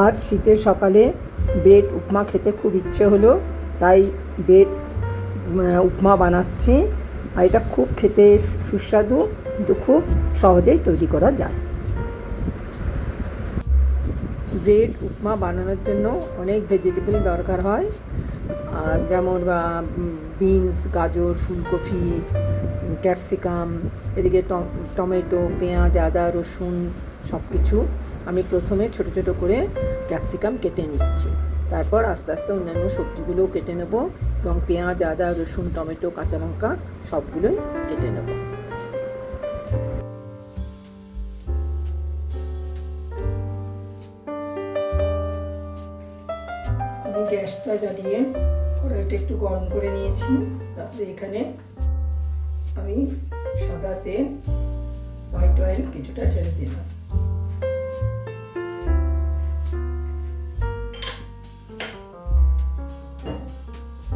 আজ শীতের সকালে ব্রেড উপমা খেতে খুব ইচ্ছে হলো, তাই ব্রেড উপমা বানাচ্ছি। আর এটা খুব খেতে সুস্বাদু, কিন্তু খুব সহজেই তৈরি করা যায়। ব্রেড উপমা বানানোর জন্য অনেক ভেজিটেবল দরকার হয়, যেমন বিনস, গাজর, ফুলকপি, ক্যাপসিকাম, এদিকে টমেটো, পেঁয়াজ, আদা, রসুন সব কিছু। আমি প্রথমে ছোট ছোট করে ক্যাপসিকাম কেটে নিচ্ছি, তারপর আস্তে আস্তে অন্যান্য সবজিগুলোও কেটে নেব এবং পেঁয়াজ, আদা, রসুন, টমেটো, কাঁচা লঙ্কা সবগুলোই কেটে নেব। আমি গ্যাসটা জ্বালিয়ে কড়াইটা একটু গরম করে নিয়েছি। তারপরে এখানে আমি সাদা তেল, হোয়াইট অয়েল কিছুটা ঢেলে দিলাম।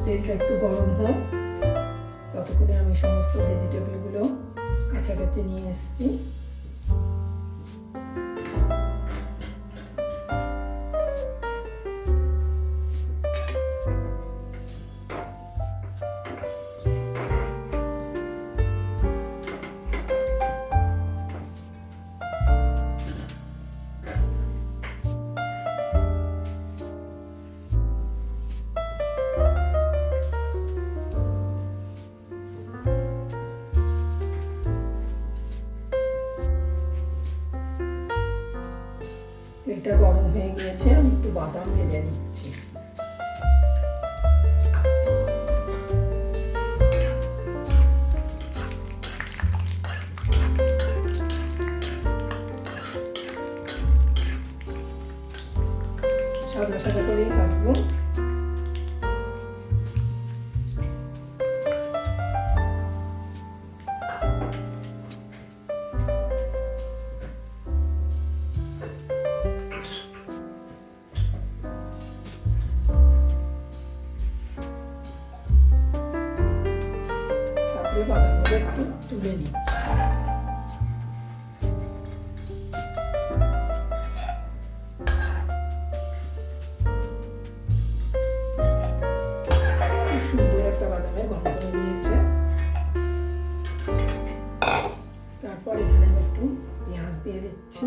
তেলটা একটু গরম হোক, ততক্ষণে আমি সমস্ত ভেজিটেবলগুলো কাছাকাছি নিয়ে এসেছি। তেলটা গরম হয়ে গিয়েছে, আমি একটু বাদাম ভেজে নিচ্ছি। সাদা সাদা করেই ভাজবো। বাদামগুলো একটু তুলে নিই। সুন্দর একটা বাদামের গন্ধ নিয়েছে। তারপর এখানে আমি একটু পেঁয়াজ দিয়ে দিচ্ছি।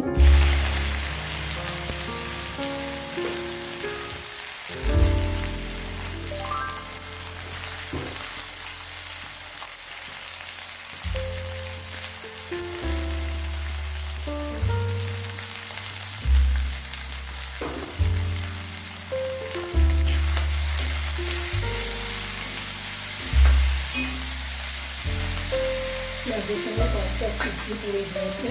পেঁয়াজের সঙ্গে কয়েকটা কুচি পড়ে গিয়েছে।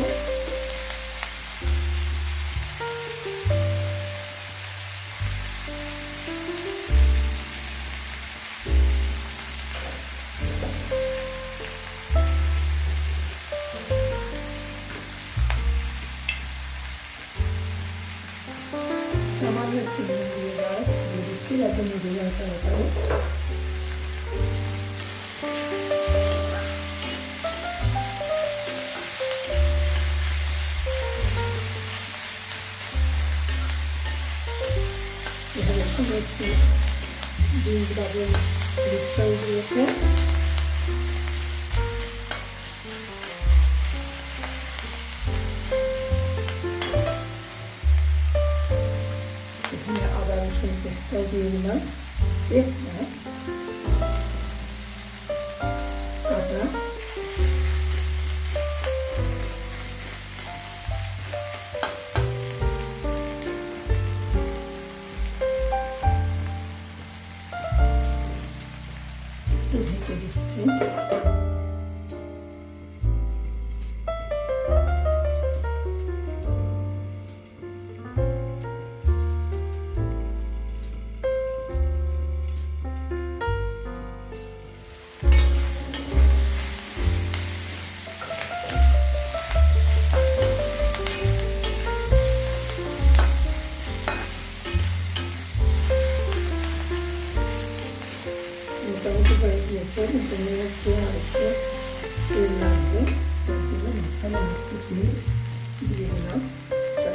সামান্য একটু নুন দিয়ে দিচ্ছি, যাতে মিলে যায় তাড়াতাড়ি। একটু বিনস, গাজর মিক্সচার দিয়েছে। এখানে আদা রসুন পেস্টটাও দিয়ে দিলাম। পেস্ট না, কাটা। ঢেকে দিচ্ছি। মোটামুটি হয়ে গিয়েছে, জমে যাচ্ছে, আর একটু তেল লাগবে। মশলা একটু দিয়ে দিলাম।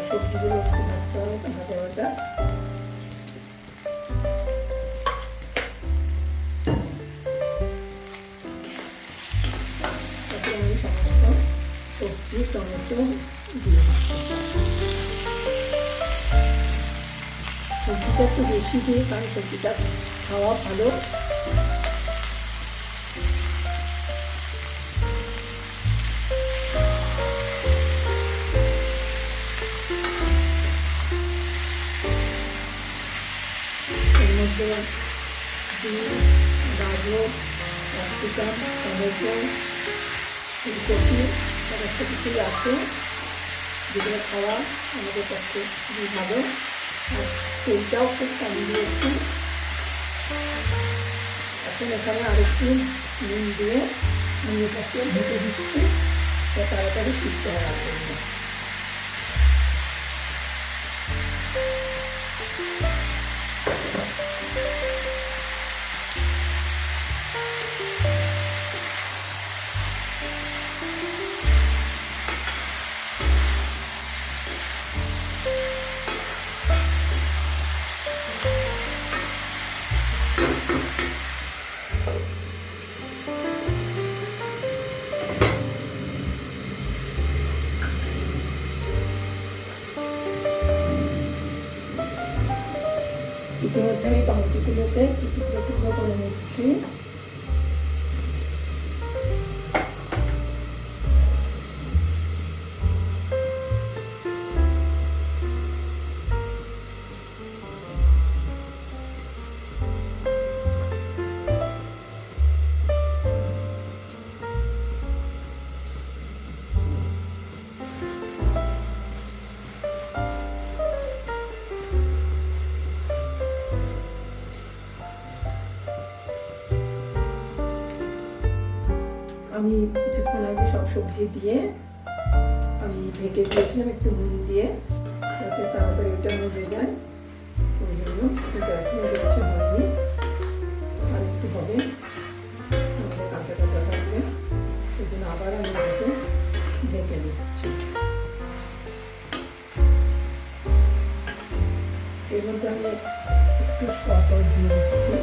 সবজিগুলো একটু ভাজতে হবে, ভাজা ভাজা। যাক। তারপরে আমি সমস্ত সবজি টমেটো দিয়ে সবজিটা একটু বেশি দিয়ে, কারণ সবজিটা খাওয়া ভালো। এর মধ্যে বিন, গাজর, ক্যাপসিকাম, টমেটো, ফুলকপি সমস্ত কিছুই আছে, যেগুলো খাওয়া আমাদের পক্ষে খুবই ভালো। আর তেলটাও খুব কম দিয়েছি। এখন এখানে আরেকটু নুন দিয়ে আমি এটাকে ঢেকে দিচ্ছি, তাড়াতাড়ি সিদ্ধ হওয়ার জন্য। ইতিমধ্যে আমি টমেটোগুলোতে টুকরো টুকরো করে নিচ্ছি। আমি কিছুক্ষণ আগে সব সবজি দিয়ে আমি ঢেকে দিয়েছিলাম একটু নুন দিয়ে, যাতে তাড়াতাড়ি ওটা মজে যায়। ওই জন্য কিন্তু এখনো দেখছি হয়নি, আর একটু হবে, আমাদের কাঁচা কাঁচা থাকবে। সেই জন্য আবার আমি এটাকে ঢেকে দিচ্ছি। এর মধ্যে আমি একটু সস দিয়ে দিচ্ছি।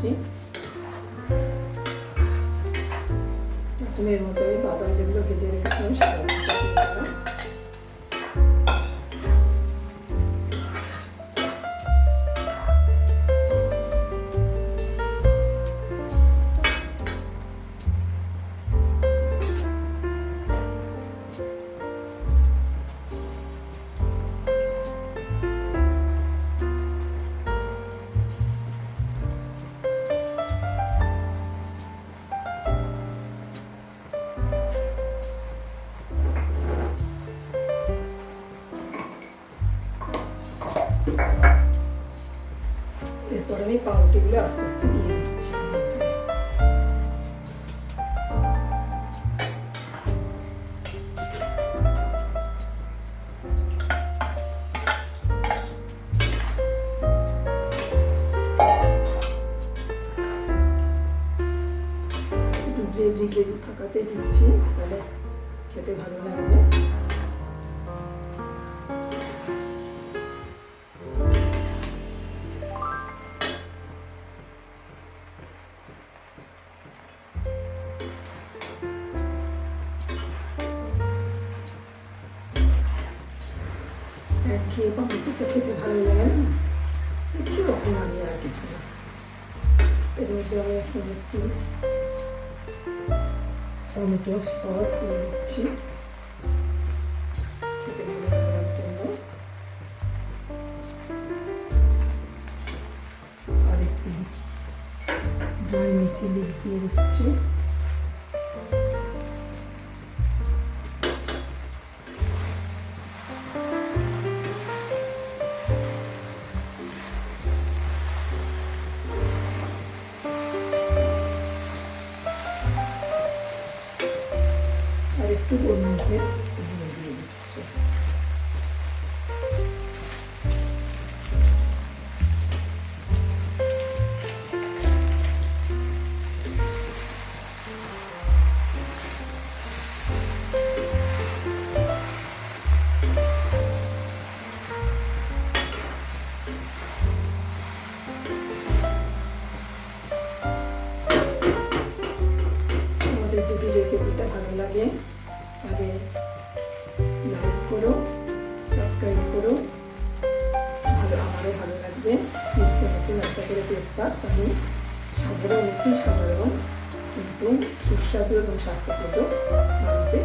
দিচ্ছি। এখন এর মধ্যে আমি বাদাম যেগুলো ভেজে রেখেছিলাম সেগুলো দিয়ে দিলাম। এরপর আমি পাউরুটিগুলো আস্তে আস্তে দিয়ে দিচ্ছি। একটু গ্রেভি গ্রেভি থাকাতে দিচ্ছি, তাহলে খেতে ভালো লাগবে। খেয়ে পাউরুটিটা খেতে ভালো লাগে না, একটু রকম লাগে আর কিছু না। এর মধ্যে আমি এখন একটু টমেটো সস দিয়ে দিচ্ছি খেতে ভালো লাগার জন্য, আর একটু ড্রাই মেথি লিভস দিয়ে দিচ্ছি। একটু ওর মধ্যে দিয়ে দিচ্ছি। আমাদের যদি রেসিপিটা ভালো লাগে তাহলে লাইক করো, সাবস্ক্রাইব করো, আমারও ভালো লাগবে। নিত্য নতুন একটা করে ব্রেকফাস্ট আমি সাধারণ কিন্তু সুস্বাদু এবং স্বাস্থ্যপ্রদ বানাতে